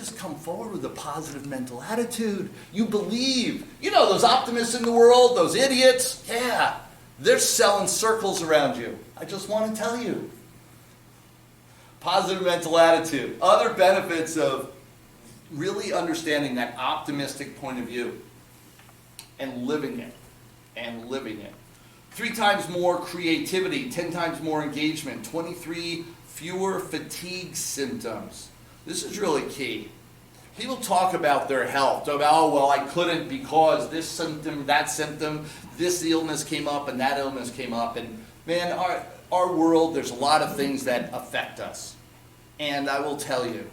just come forward with a positive mental attitude. You believe. You know those optimists in the world, those idiots? Yeah, they're selling circles around you. I just want to tell you. Positive mental attitude. Other benefits of really understanding that optimistic point of view and living it. 3 times more creativity, 10 times more engagement, 23 fewer fatigue symptoms. This is really key. People talk about their health. Talk about, oh, well, I couldn't because this symptom, that symptom, this illness came up and that illness came up. And man, our world, there's a lot of things that affect us. And I will tell you,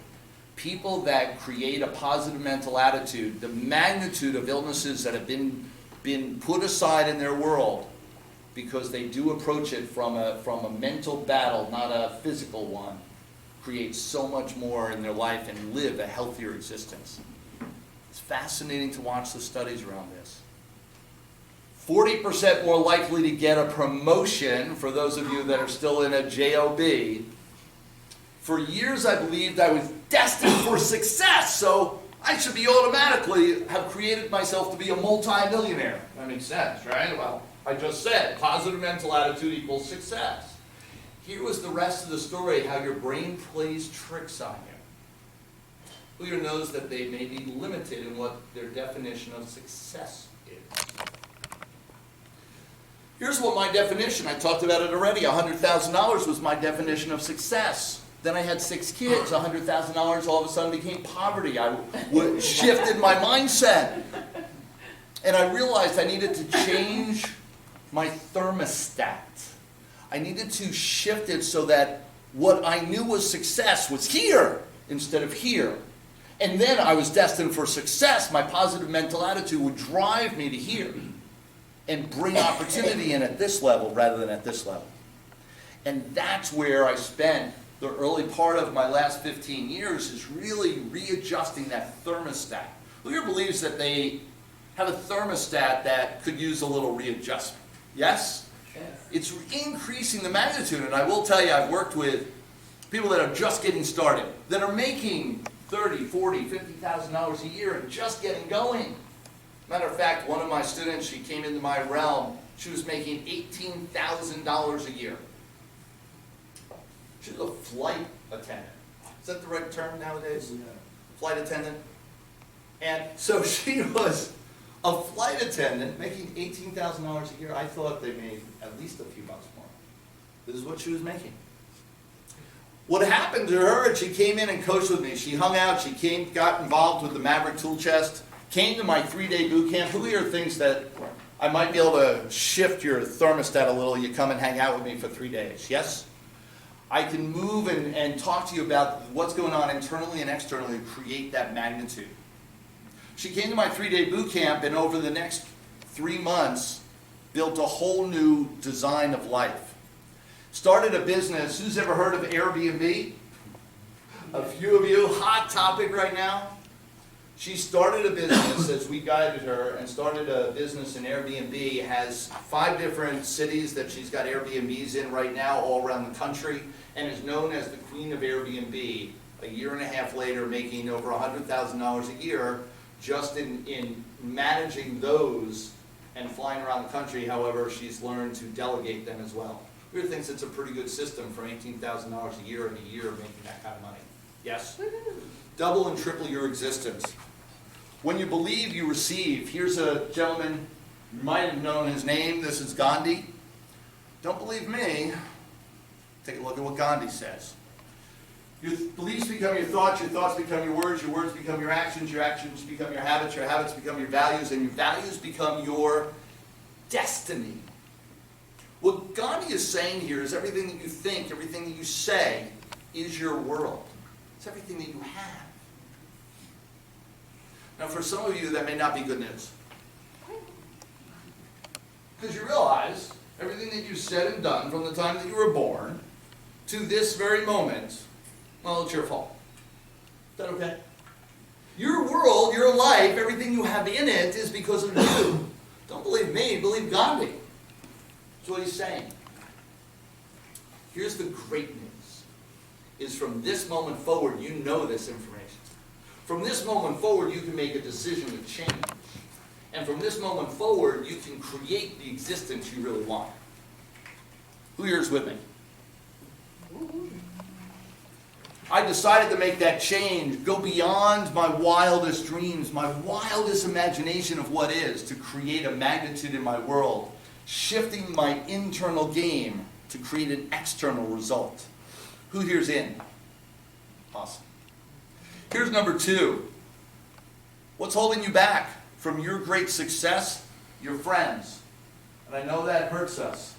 people that create a positive mental attitude, the magnitude of illnesses that have been put aside in their world because they do approach it from a mental battle, not a physical one, create so much more in their life and live a healthier existence. It's fascinating to watch the studies around this. 40% more likely to get a promotion, for those of you that are still in a job. For years I believed I was destined for success, so I should be automatically have created myself to be a multi-millionaire. That makes sense, right? Well, I just said, positive mental attitude equals success. Here was the rest of the story, how your brain plays tricks on you. Who here knows that they may be limited in what their definition of success is? Here's what my definition, I talked about it already, $100,000 was my definition of success. Then I had 6 kids, $100,000 all of a sudden became poverty. I shifted my mindset. And I realized I needed to change my thermostat. I needed to shift it so that what I knew was success was here instead of here. And then I was destined for success. My positive mental attitude would drive me to here and bring opportunity in at this level rather than at this level. And that's where I spent the early part of my last 15 years, is really readjusting that thermostat. Who here believes that they have a thermostat that could use a little readjustment? Yes? Yes. It's increasing the magnitude, and I will tell you, I've worked with people that are just getting started, that are making $30,000, $40,000, $50,000 a year and just getting going. Matter of fact, one of my students, she came into my realm, she was making $18,000 a year. She was a flight attendant. Is that the right term nowadays? Yeah. Flight attendant. And so she was a flight attendant making $18,000 a year. I thought they made at least a few bucks more. This is what she was making. What happened to her, she came in and coached with me. She hung out, she got involved with the Maverick tool chest, came to my 3-day boot camp. Who here thinks that I might be able to shift your thermostat a little? You come and hang out with me for 3 days. Yes? I can move and talk to you about what's going on internally and externally to create that magnitude. She came to my 3-day boot camp, and over the next 3 months, built a whole new design of life. Started a business. Who's ever heard of Airbnb? A few of you. Hot topic right now. She started a business as we guided her, and started a business in Airbnb. Has 5 different cities that she's got Airbnbs in right now all around the country, and is known as the Queen of Airbnb. A year and a half later, making over $100,000 a year just in managing those and flying around the country. However, she's learned to delegate them as well. Who thinks it's a pretty good system for $18,000 a year in a year making that kind of money? Yes? Double and triple your existence. When you believe, you receive. Here's a gentleman, you might have known his name. This is Gandhi. Don't believe me. Take a look at what Gandhi says. Your beliefs become your thoughts become your words become your actions become your habits become your values, and your values become your destiny. What Gandhi is saying here is everything that you think, everything that you say is your world. It's everything that you have. Now for some of you that may not be good news. Because you realize everything that you said and done from the time that you were born to this very moment, well, it's your fault. Is that okay? Your world, your life, everything you have in it is because of you. Don't believe me, believe Gandhi. That's what he's saying. Here's the great news, is from this moment forward, you know this information. From this moment forward, you can make a decision to change. And from this moment forward, you can create the existence you really want. Who here is with me? I decided to make that change, go beyond my wildest dreams, my wildest imagination of what is, to create a magnitude in my world, shifting my internal game to create an external result. Who here's in? Awesome. Here's number 2. What's holding you back from your great success? Your friends. And I know that hurts us.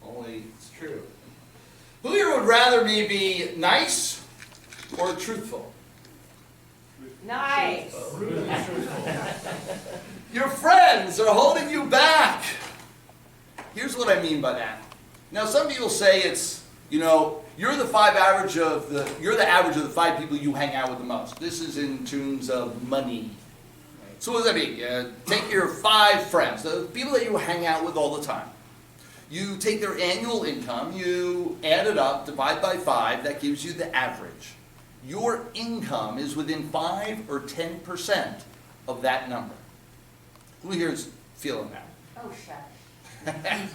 Only it's true. Who here would rather me be nice or truthful? Nice. Your friends are holding you back. Here's what I mean by that. Now, some people say it's, you're the average of the 5 people you hang out with the most. This is in terms of money. So what does that mean? Take your 5 friends, the people that you hang out with all the time. You take their annual income, you add it up, divide by 5, that gives you the average. Your income is within 5 or 10% of that number. Who here is feeling that? Oh, shucks.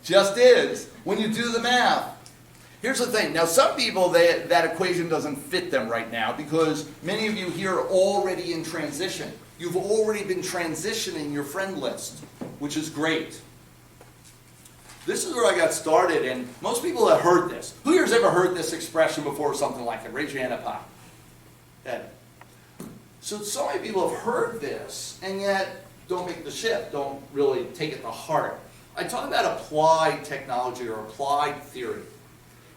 Just is. When you do the math. Here's the thing. Now, some people, that equation doesn't fit them right now because many of you here are already in transition. You've already been transitioning your friend list, which is great. This is where I got started, and most people have heard this. Who here's ever heard this expression before or something like it? Raise your hand up high. Ed. So many people have heard this, and yet don't make the shift, don't really take it to heart. I talk about applied technology or applied theory.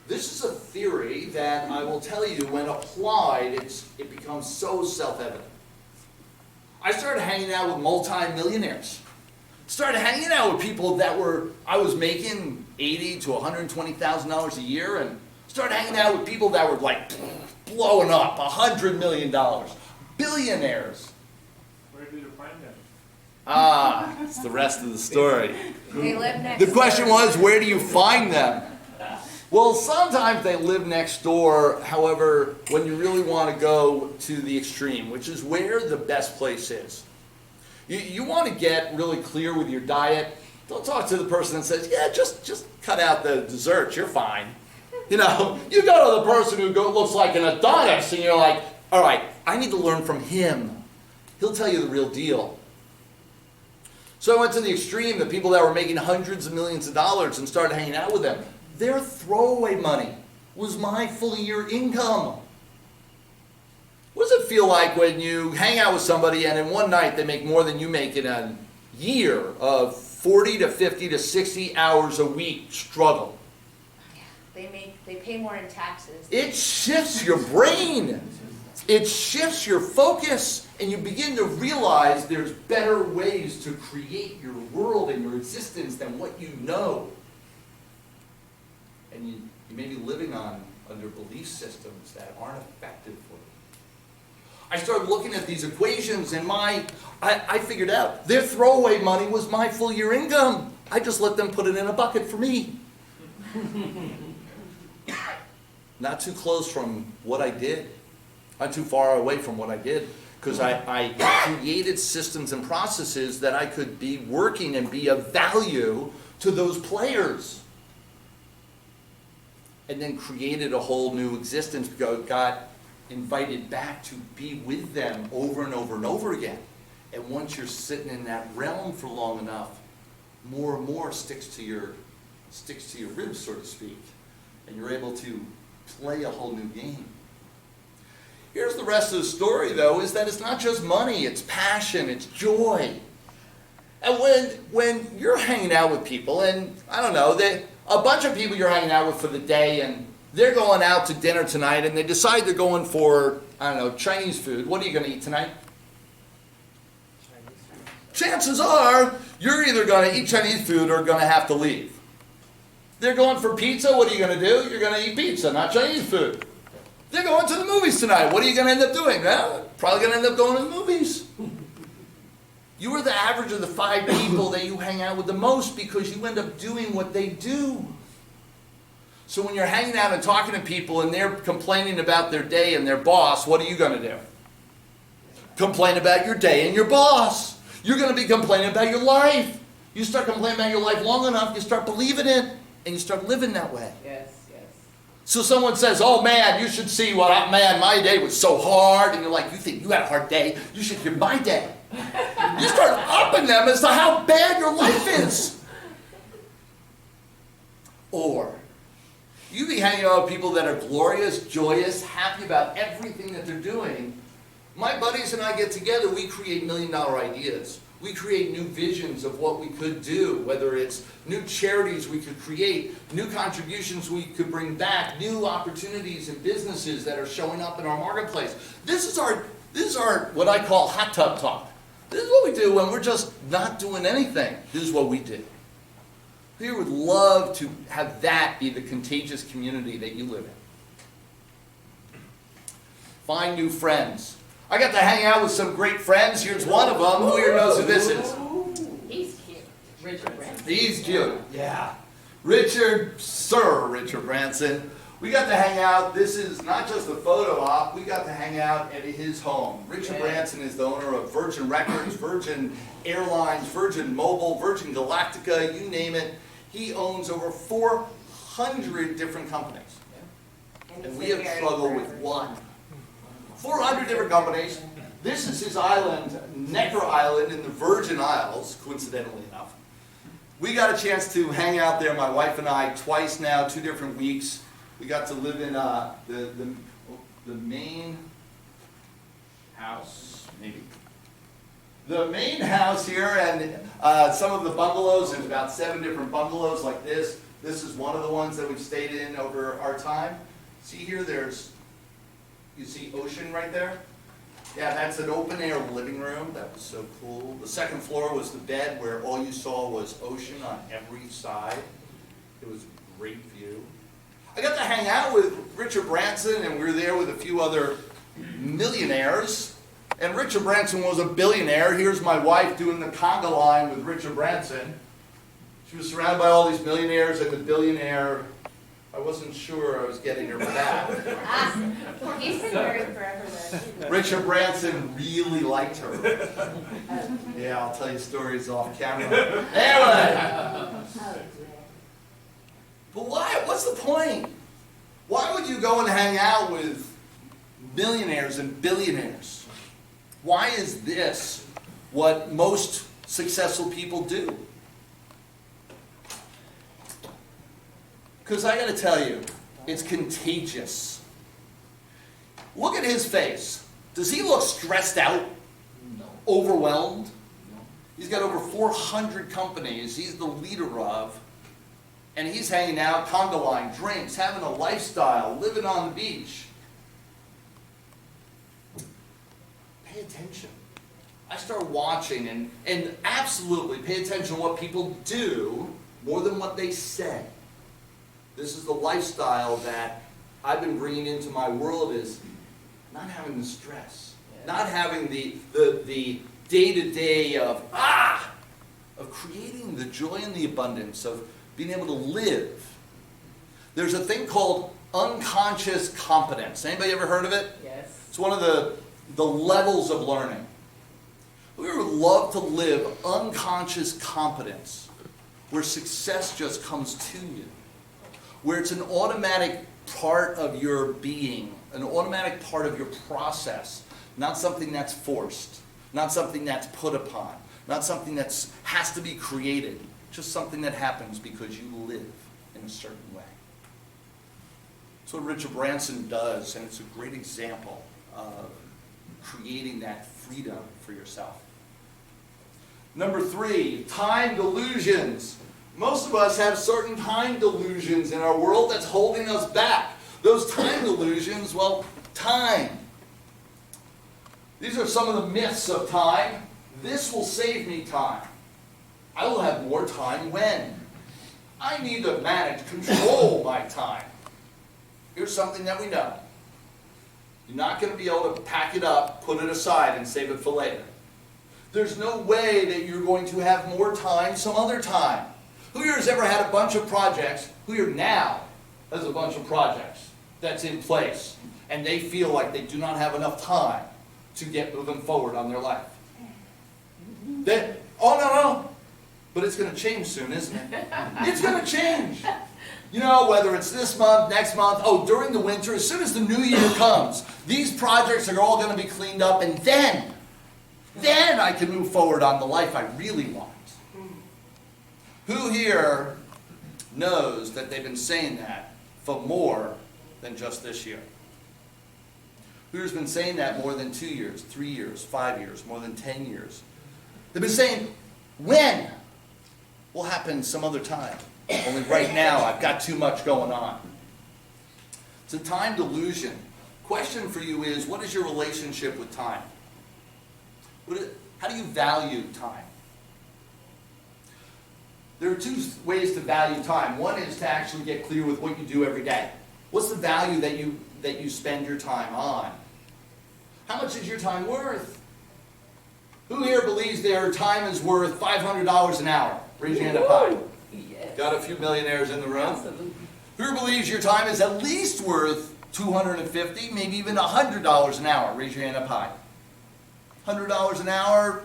This is a theory that I will tell you, when applied, it becomes so self-evident. I started hanging out with multi-millionaires. Started hanging out with people that I was making $80,000 to $120,000 a year, and started hanging out with people that were like blowing up, $100 million, billionaires. Where did you find them? It's the rest of the story. They live next The question door. was, where do you find them? Well, sometimes they live next door. However, when you really want to go to the extreme, which is where the best place is. You want to get really clear with your diet. Don't talk to the person that says, yeah, just cut out the desserts, you're fine. You go to the person who looks like an Adonis, and you're like, all right, I need to learn from him. He'll tell you the real deal. So I went to the extreme, the people that were making hundreds of millions of dollars, and started hanging out with them. Their throwaway money was my full year income. What does it feel like when you hang out with somebody and in one night they make more than you make in a year of 40 to 50 to 60 hours a week struggle? They pay more in taxes. It shifts your brain. It shifts your focus, and you begin to realize there's better ways to create your world and your existence than what you know. And you may be living under belief systems that aren't effective for you. I started looking at these equations, and I figured out their throwaway money was my full year income. I just let them put it in a bucket for me. Not too close from what I did. Not too far away from what I did. Because I created systems and processes that I could be working and be of value to those players. And then created a whole new existence because got invited back to be with them over and over and over again. And once you're sitting in that realm for long enough, more and more sticks to your ribs, so to speak. And you're able to play a whole new game. Here's the rest of the story, though, is that it's not just money, it's passion, it's joy. And when you're hanging out with people, and I don't know, a bunch of people you're hanging out with for the day, and they're going out to dinner tonight, and they decide they're going for, I don't know, Chinese food. What are you going to eat tonight? Chances are, you're either going to eat Chinese food or going to have to leave. They're going for pizza. What are you going to do? You're going to eat pizza, not Chinese food. They're going to the movies tonight. What are you going to end up doing? Well, probably going to end up going to the movies. You are the average of the 5 people that you hang out with the most because you end up doing what they do. So when you're hanging out and talking to people and they're complaining about their day and their boss, what are you going to do? Complain about your day and your boss. You're going to be complaining about your life. You start complaining about your life long enough, you start believing it, and you start living that way. Yes, yes. So someone says, oh man, you should see man, my day was so hard. And you're like, you think you had a hard day? You should hear my day. You start upping them as to how bad your life is. Or you be hanging out with people that are glorious, joyous, happy about everything that they're doing. My buddies and I get together, we create million-dollar ideas. We create new visions of what we could do, whether it's new charities we could create, new contributions we could bring back, new opportunities and businesses that are showing up in our marketplace. This is our what I call hot tub talk. This is what we do when we're just not doing anything. This is what we do. We would love to have that be the contagious community that you live in. Find new friends. I got to hang out with some great friends. Here's one of them. Who here knows who this is? He's cute. Richard Branson. He's cute. Yeah. Sir Richard Branson. We got to hang out. This is not just a photo op. We got to hang out at his home. Richard Branson is the owner of Virgin Records, Virgin Airlines, Virgin Mobile, Virgin Galactica, you name it. He owns over 400 different companies. And we have struggled with one. 400 different companies. This is his island, Necker Island in the Virgin Isles, coincidentally enough. We got a chance to hang out there, my wife and I, twice now, 2 different weeks. We got to live in the main house, maybe. The main house here, and some of the bungalows, there's about 7 different bungalows like this. This is one of the ones that we've stayed in over our time. See here, you see ocean right there? Yeah, that's an open air living room. That was so cool. The second floor was the bed where all you saw was ocean on every side. It was a great view. I got to hang out with Richard Branson, and we were there with a few other millionaires. And Richard Branson was a billionaire. Here's my wife doing the conga line with Richard Branson. She was surrounded by all these millionaires, and the billionaire, I wasn't sure I was getting her back. He's been married forever then. Richard Branson really liked her. Yeah, I'll tell you stories off camera. Anyway. But why? What's the point? Why would you go and hang out with millionaires and billionaires? Why is this what most successful people do? Because I got to tell you, it's contagious. Look at his face. Does he look stressed out? No. Overwhelmed? No. He's got over 400 companies he's the leader of. And he's hanging out, conga line, drinks, having a lifestyle, living on the beach. Pay attention. I start watching and absolutely pay attention to what people do more than what they say. This is the lifestyle that I've been bringing into my world, is not having the stress, not having the day-to-day of creating the joy and the abundance of being able to live. There's a thing called unconscious competence. Anybody ever heard of it? Yes. It's one of the levels of learning. We would love to live unconscious competence, where success just comes to you, where it's an automatic part of your being, an automatic part of your process, not something that's forced, not something that's put upon, not something that has to be created, just something that happens because you live in a certain way. That's what Richard Branson does, and it's a great example of creating that freedom for yourself. Number 3, time delusions. Most of us have certain time delusions in our world that's holding us back. Those time delusions, well, time. These are some of the myths of time. This will save me time. I will have more time when? I need to manage, control my time. Here's something that we know. You're not going to be able to pack it up, put it aside, and save it for later. There's no way that you're going to have more time some other time. Who here has ever had a bunch of projects? Who here now has a bunch of projects that's in place, and they feel like they do not have enough time to get moving forward on their life. Oh, no, but it's going to change soon, isn't it? It's going to change. You know, whether it's this month, next month, during the winter, as soon as the new year comes, these projects are all going to be cleaned up, and then I can move forward on the life I really want. Who here knows that they've been saying that for more than just this year? Who's been saying that more than 2 years, 3 years, 5 years, more than 10 years? They've been saying, when? Will happen some other time. Only right now, I've got too much going on. It's a time delusion. Question for you is, what is your relationship with time? How do you value time? There are two ways to value time. One is to actually get clear with what you do every day. What's the value that you spend your time on? How much is your time worth? Who here believes their time is worth $500 an hour? Raise your hand up high. Yes. Got a few millionaires in the room. Absolutely. Who believes your time is at least worth $250, maybe even $100 an hour? Raise your hand up high. $100 an hour.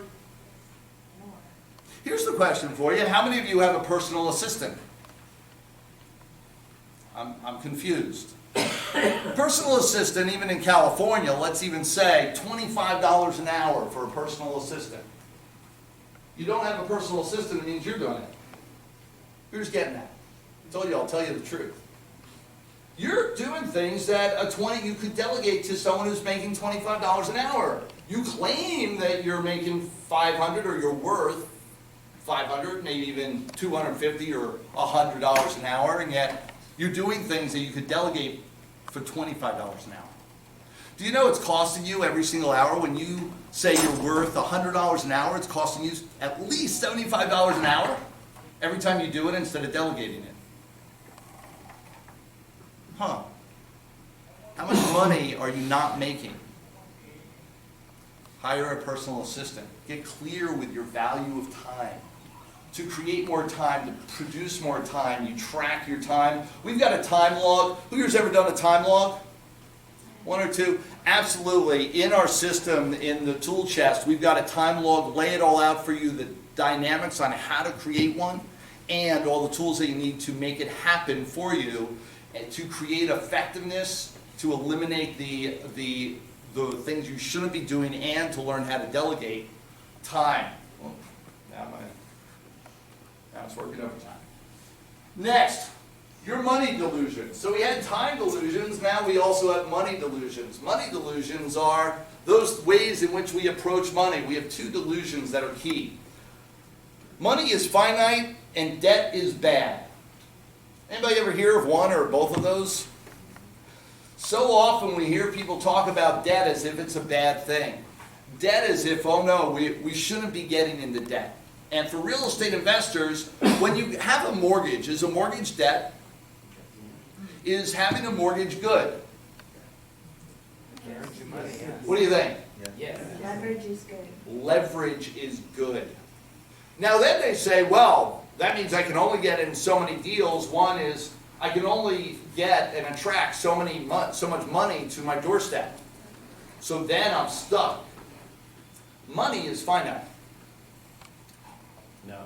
Here's the question for you. How many of you have a personal assistant? I'm confused. Personal assistant, even in California, let's even say $25 an hour for a personal assistant. You don't have a personal assistant, it means you're doing it. Who's getting that? I told you, I'll tell you the truth. You're doing things that you could delegate to someone who's making $25 an hour. You claim that you're making $500 or you're worth $500, maybe even $250 or $100 an hour, and yet you're doing things that you could delegate for $25 an hour. Do you know it's costing you every single hour when you say you're worth $100 an hour, it's costing you at least $75 an hour every time you do it instead of delegating it? Huh. How much money are you not making? Hire a personal assistant. Get clear with your value of time. To create more time, to produce more time, you track your time. We've got a time log. Who here's ever done a time log? One or two? Absolutely. In our system, in the tool chest, we've got a time log. Lay it all out for you, the dynamics on how to create one, and all the tools that you need to make it happen for you, and to create effectiveness, to eliminate the things you shouldn't be doing, and to learn how to delegate time. Well, now it's working overtime. Next, your money delusions. So we had time delusions, now we also have money delusions. Money delusions are those ways in which we approach money. We have two delusions that are key. Money is finite and debt is bad. Anybody ever hear of one or both of those? So often we hear people talk about debt as if it's a bad thing. Debt as if, oh no, we shouldn't be getting into debt. And for real estate investors, when you have a mortgage, is a mortgage debt? Is having a mortgage good? What do you think? Yes. Leverage is good. Leverage is good. Now then they say, well, that means I can only get in so many deals. One is I can only get and attract so much money to my doorstep. So then I'm stuck. Money is finite. No.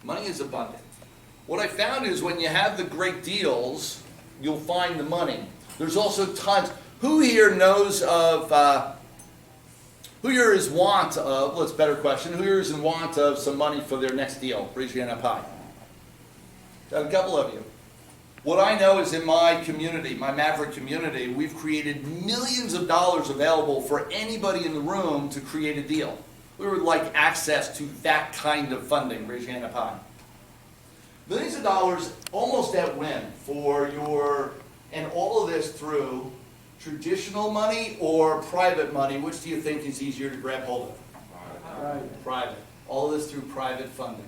Money is abundant. What I found is when you have the great deals, you'll find the money. There's also tons. Who here knows of, who here is want of, well, it's a better question, who here is in want of some money for their next deal? Raise your hand up high. Got a couple of you. What I know is in my community, my Maverick community, we've created millions of dollars available for anybody in the room to create a deal. We would like access to that kind of funding. Raise your hand up high. Millions of dollars almost at whim for your, and all of this through traditional money or private money. Which do you think is easier to grab hold of? Private. All of this through private funding.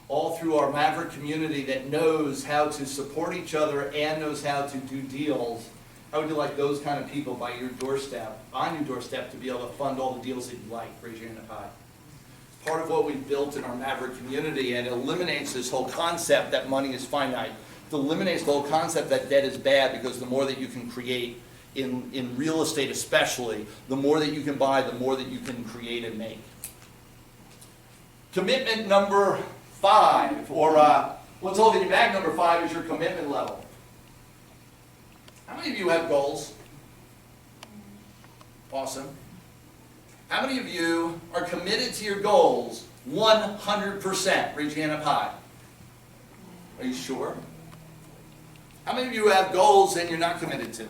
All through our Maverick community that knows how to support each other and knows how to do deals. How would you like those kind of people by your doorstep, on your doorstep, to be able to fund all the deals that you like? Raise your hand up high. Part of what we've built in our Maverick community, and it eliminates this whole concept that money is finite. eliminates the whole concept that debt is bad, because the more that you can create in real estate especially, the more that you can buy, the more that you can create and make. Commitment number 5, or what's holding you back, number 5, is your commitment level. How many of you have goals? Awesome. How many of you are committed to your goals 100%? Raise your hand up high. Are you sure? How many of you have goals and you're not committed to?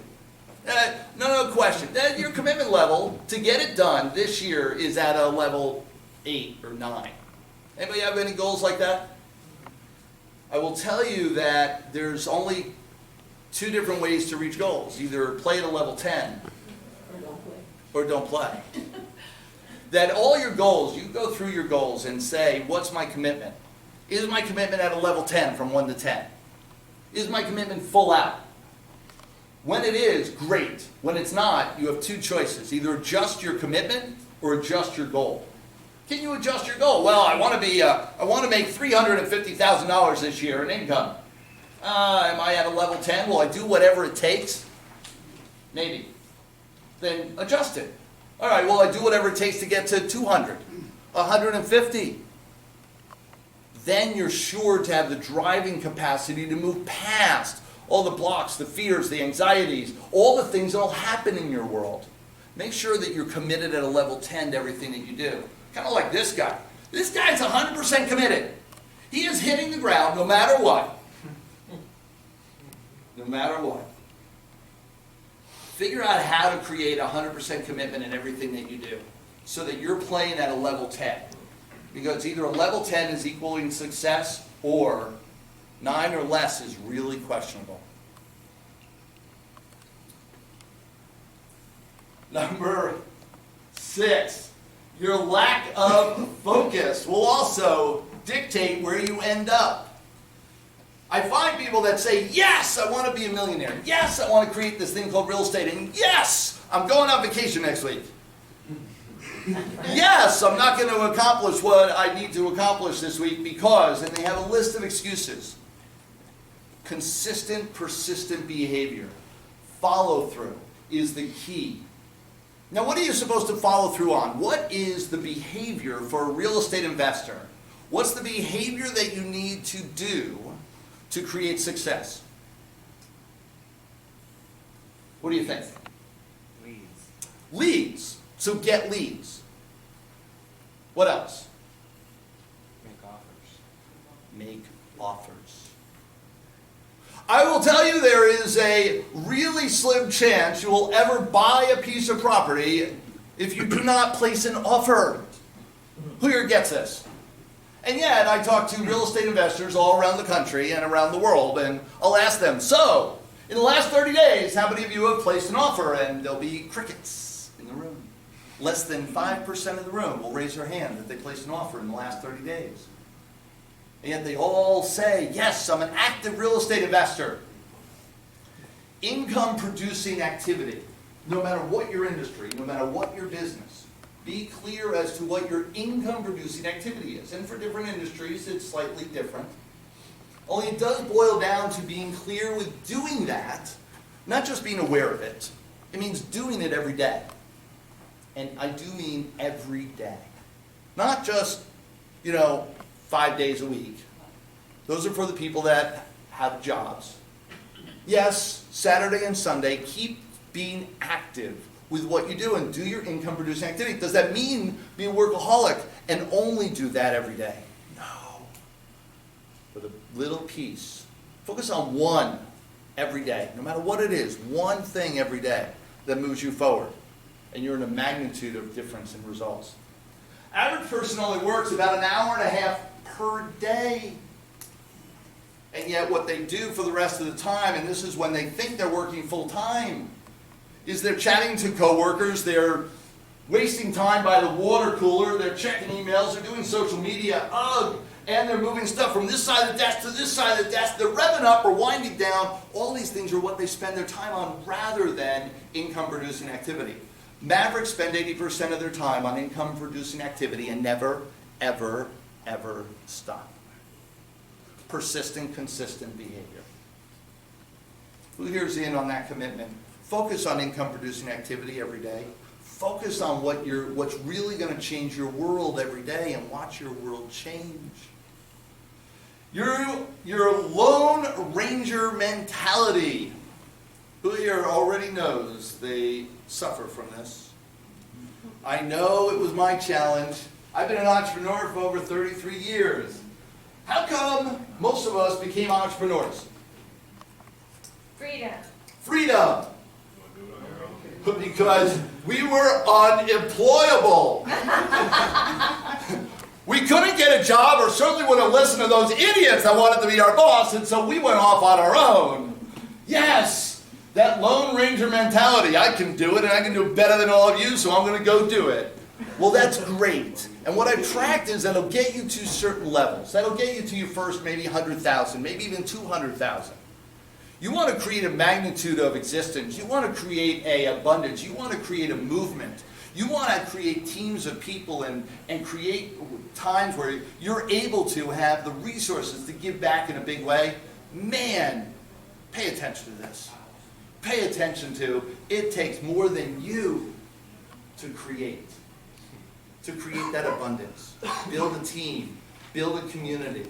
No question. Your commitment level to get it done this year is at a level 8 or 9. Anybody have any goals like that? I will tell you that there's only 2 different ways to reach goals. Either play at a level 10 or don't play. That all your goals, you go through your goals and say, what's my commitment? Is my commitment at a level 10 from 1 to 10? Is my commitment full out? When it is, great. When it's not, you have 2 choices. Either adjust your commitment or adjust your goal. Can you adjust your goal? Well, I want to make $350,000 this year in income. Am I at a level 10? Will I do whatever it takes? Maybe. Then adjust it. All right, will I do whatever it takes to get to 200, 150? Then you're sure to have the driving capacity to move past all the blocks, the fears, the anxieties, all the things that will happen in your world. Make sure that you're committed at a level 10 to everything that you do. Kind of like this guy. This guy's 100% committed. He is hitting the ground no matter what. No matter what. Figure out how to create 100% commitment in everything that you do so that you're playing at a level 10. Because either a level 10 is equaling success or 9 or less is really questionable. Number 6, your lack of focus will also dictate where you end up. I find people that say, yes, I want to be a millionaire. Yes, I want to create this thing called real estate. And yes, I'm going on vacation next week. Yes, I'm not going to accomplish what I need to accomplish this week because, and they have a list of excuses. Consistent, persistent behavior. Follow through is the key. Now, what are you supposed to follow through on? What is the behavior for a real estate investor? What's the behavior that you need to do to create success? What do you think? Leads. Leads. So get leads. What else? Make offers. Make offers. I will tell you, there is a really slim chance you will ever buy a piece of property if you do not place an offer. Who here gets this? And yet, I talk to real estate investors all around the country and around the world, and I'll ask them, so, in the last 30 days, how many of you have placed an offer? And there'll be crickets in the room. Less than 5% of the room will raise their hand that they placed an offer in the last 30 days. And yet they all say, yes, I'm an active real estate investor. Income producing activity, no matter what your industry, no matter what your business, be clear as to what your income producing activity is. And for different industries, it's slightly different. Only it does boil down to being clear with doing that, not just being aware of it. It means doing it every day. And I do mean every day. Not just, 5 days a week. Those are for the people that have jobs. Yes, Saturday and Sunday, keep being active with what you do and do your income producing activity. Does that mean be a workaholic and only do that every day? No. But a little piece. Focus on one every day, no matter what it is, one thing every day that moves you forward. And you're in a magnitude of difference in results. Average person only works about an hour and a half per day. And yet what they do for the rest of the time, and this is when they think they're working full time, is they're chatting to coworkers, they're wasting time by the water cooler, they're checking emails, they're doing social media, and they're moving stuff from this side of the desk to this side of the desk, they're revving up or winding down. All these things are what they spend their time on rather than income producing activity. Mavericks spend 80% of their time on income producing activity and never, ever, ever stop. Persistent, consistent behavior. Who here's in on that commitment? Focus on income-producing activity every day. Focus on what's really going to change your world every day, and watch your world change. Your Lone Ranger mentality. Who here already knows they suffer from this? I know it was my challenge. I've been an entrepreneur for over 33 years. How come most of us became entrepreneurs? Freedom. Freedom. Because we were unemployable. We couldn't get a job, or certainly wouldn't listen to those idiots that wanted to be our boss, and so we went off on our own. Yes, that Lone Ranger mentality. I can do it, and I can do it better than all of you, so I'm going to go do it. Well, that's great. And what I've tracked is that'll get you to certain levels. That'll get you to your first maybe 100,000, maybe even 200,000. You want to create a magnitude of existence. You want to create an abundance. You want to create a movement. You want to create teams of people and create times where you're able to have the resources to give back in a big way. Man, pay attention to this. Pay attention to it takes more than you to create that abundance. Build a team. Build a community.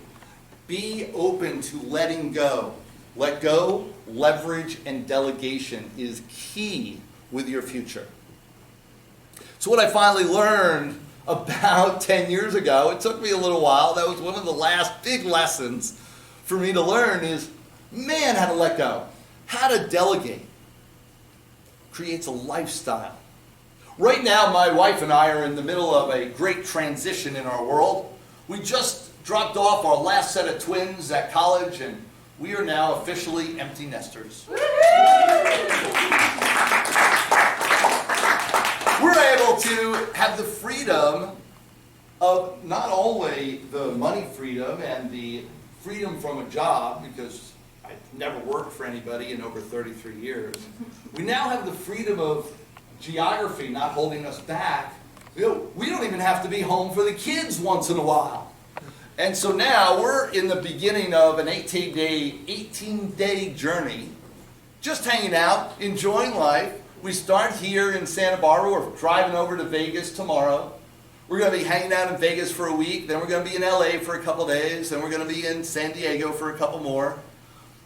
Be open to letting go. Let go, leverage, and delegation is key with your future. So what I finally learned about 10 years ago, it took me a little while, that was one of the last big lessons for me to learn is, man, how to let go, how to delegate. Creates a lifestyle. Right now, my wife and I are in the middle of a great transition in our world. We just dropped off our last set of twins at college, and we are now officially empty nesters. We're able to have the freedom of not only the money freedom and the freedom from a job, because I've never worked for anybody in over 33 years. We now have the freedom of geography not holding us back. We don't even have to be home for the kids once in a while. And so now we're in the beginning of an 18-day journey, just hanging out, enjoying life. We start here in Santa Barbara. We're driving over to Vegas tomorrow. We're going to be hanging out in Vegas for a week. Then we're going to be in LA for a couple days. Then we're going to be in San Diego for a couple more.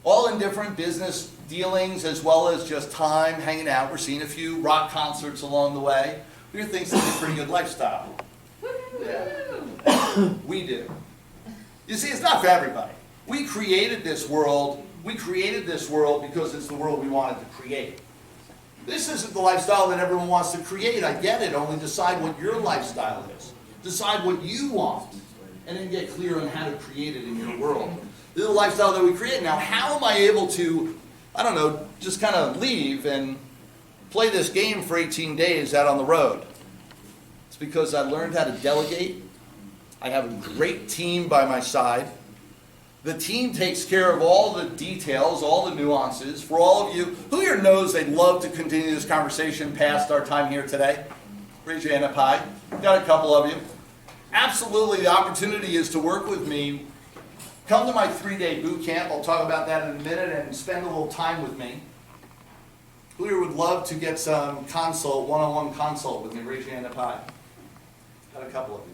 All in different business dealings as well as just time hanging out. We're seeing a few rock concerts along the way. We think it's a pretty good lifestyle. Yeah. We do. You see, it's not for everybody. We created this world. We created this world because it's the world we wanted to create. This isn't the lifestyle that everyone wants to create. I get it. Only decide what your lifestyle is. Decide what you want. And then get clear on how to create it in your world. This is the lifestyle that we create. Now, how am I able to, I don't know, just kind of leave and play this game for 18 days out on the road? It's because I learned how to delegate. I have a great team by my side. The team takes care of all the details, all the nuances. For all of you, who here knows they'd love to continue this conversation past our time here today? Raise your hand up high. Got a couple of you. Absolutely, the opportunity is to work with me. Come to my 3-day boot camp. I'll talk about that in a minute, and spend a little time with me. Who here would love to get some consult, one-on-one consult with me? Raise your hand up high. Got a couple of you.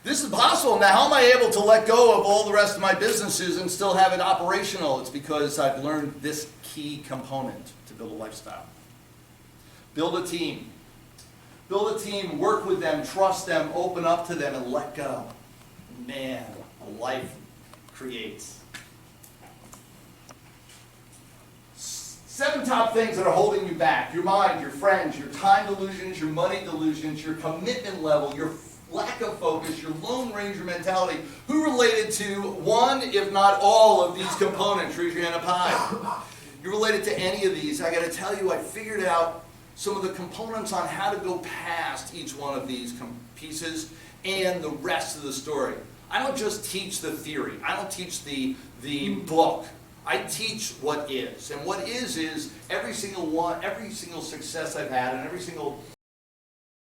This is possible. Now, how am I able to let go of all the rest of my businesses and still have it operational? It's because I've learned this key component to build a lifestyle. Build a team. Build a team, work with them, trust them, open up to them, and let go. Man, a life creates. 7 top things that are holding you back. Your mind, your friends, your time delusions, your money delusions, your commitment level, your lack of focus, your Lone Ranger mentality. Who related to one, if not all, of these components? Raise your hand up high. You're related to any of these. I got to tell you, I figured out some of the components on how to go past each one of these pieces and the rest of the story. I don't just teach the theory. I don't teach the book. I teach what is. And what is every single success I've had and every single